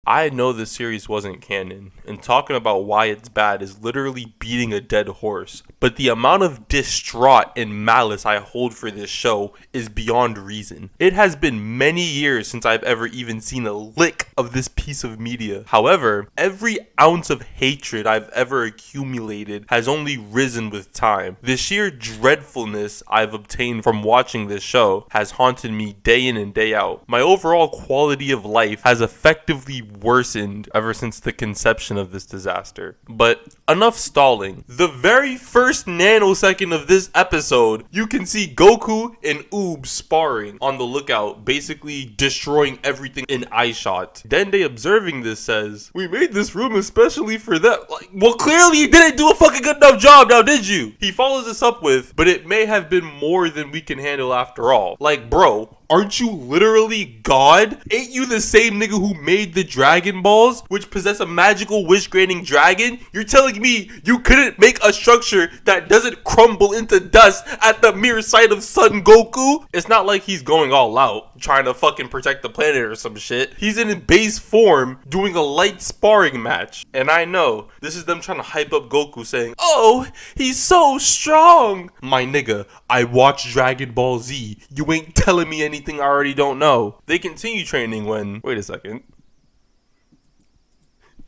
I know this series wasn't canon, and talking about why it's bad is literally beating a dead horse, but the amount of distraught and malice I hold for this show is beyond reason. It has been many years since I've ever even seen a lick of this piece of media. However, every ounce of hatred I've ever accumulated has only risen with time. The sheer dreadfulness I've obtained from watching this show has haunted me day in and day out. My overall quality of life has effectively worsened ever since the conception of this disaster. But enough stalling. The very first nanosecond of this episode, you can see Goku and Oob sparring on the lookout, basically destroying everything in eyeshot. Dende observing this says, "We made this room especially for them." Like, well, clearly you didn't do a fucking good enough job now, did you? He follows this up with, "But it may have been more than we can handle after all." Like, bro, aren't you literally God? Ain't you the same nigga who made the Dragon Balls, which possess a magical wish-granting dragon? You're telling me you couldn't make a structure that doesn't crumble into dust at the mere sight of Son Goku? It's not like he's going all out, trying to fucking protect the planet or some shit. He's in base form, doing a light sparring match. And I know, this is them trying to hype up Goku, saying, "Oh, he's so strong." My nigga, I watched Dragon Ball Z. You ain't telling me anything I already don't know. They continue training when... Wait a second.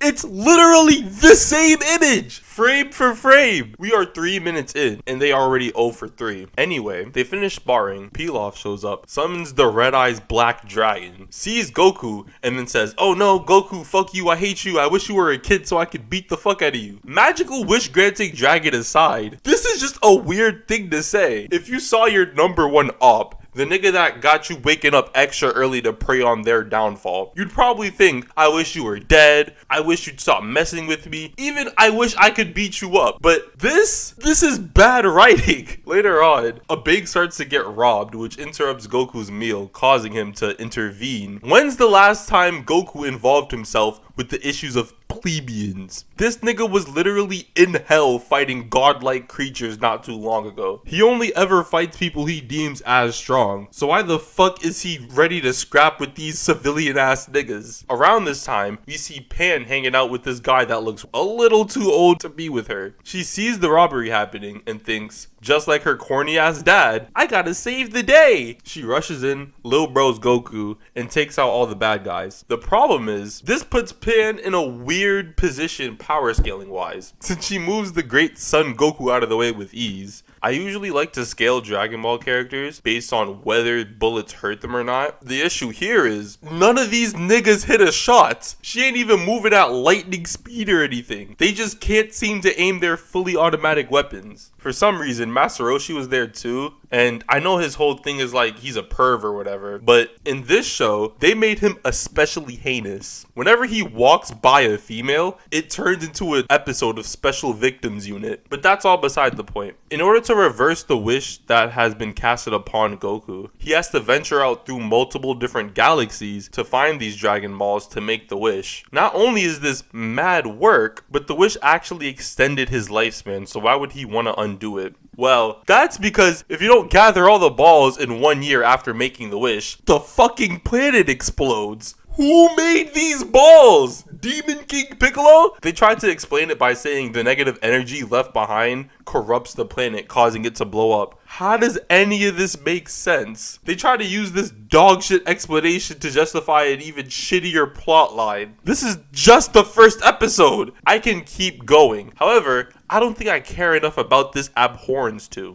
It's literally the same image, frame for frame. We are 3 minutes in, and they already 0 for 3. Anyway, they finish sparring. Pilaf shows up, summons the Red Eyes Black Dragon, sees Goku, and then says, "Oh no, Goku, fuck you, I hate you, I wish you were a kid so I could beat the fuck out of you." Magical wish-granting dragon aside, this is just a weird thing to say. If you saw your number one op, the nigga that got you waking up extra early to prey on their downfall, you'd probably think, "I wish you were dead, I wish you'd stop messing with me, even I wish I could beat you up." But this is bad writing. Later on, a Big starts to get robbed, which interrupts Goku's meal, causing him to intervene. When's the last time Goku involved himself with the issues of plebeians? This nigga was literally in hell fighting godlike creatures not too long ago. He only ever fights people he deems as strong. So why the fuck is he ready to scrap with these civilian ass niggas? Around this time, we see Pan hanging out with this guy that looks a little too old to be with her. She sees the robbery happening and thinks, just like her corny ass dad, "I gotta save the day." She rushes in, lil bros Goku, and takes out all the bad guys. The problem is, this puts Pan in a weird position power scaling wise, since she moves the great Son Goku out of the way with ease. I usually like to scale Dragon Ball characters based on whether bullets hurt them or not. The issue here is, none of these niggas hit a shot. She ain't even moving at lightning speed or anything. They just can't seem to aim their fully automatic weapons. For some reason, Master Roshi was there too, and I know his whole thing is like he's a perv or whatever, but in this show, they made him especially heinous. Whenever he walks by a female, it turns into an episode of Special Victims Unit, but that's all beside the point. In order to reverse the wish that has been casted upon Goku, he has to venture out through multiple different galaxies to find these Dragon Balls to make the wish. Not only is this mad work, but the wish actually extended his lifespan, so why would he want to undo it? Well, that's because if you don't gather all the balls in 1 year after making the wish, the fucking planet explodes. Who made these balls? Demon King Piccolo? They tried to explain it by saying the negative energy left behind corrupts the planet, causing it to blow up. How does any of this make sense? They try to use this dog shit explanation to justify an even shittier plot line. This is just the first episode. I can keep going. However, I don't think I care enough about this abhorrence to.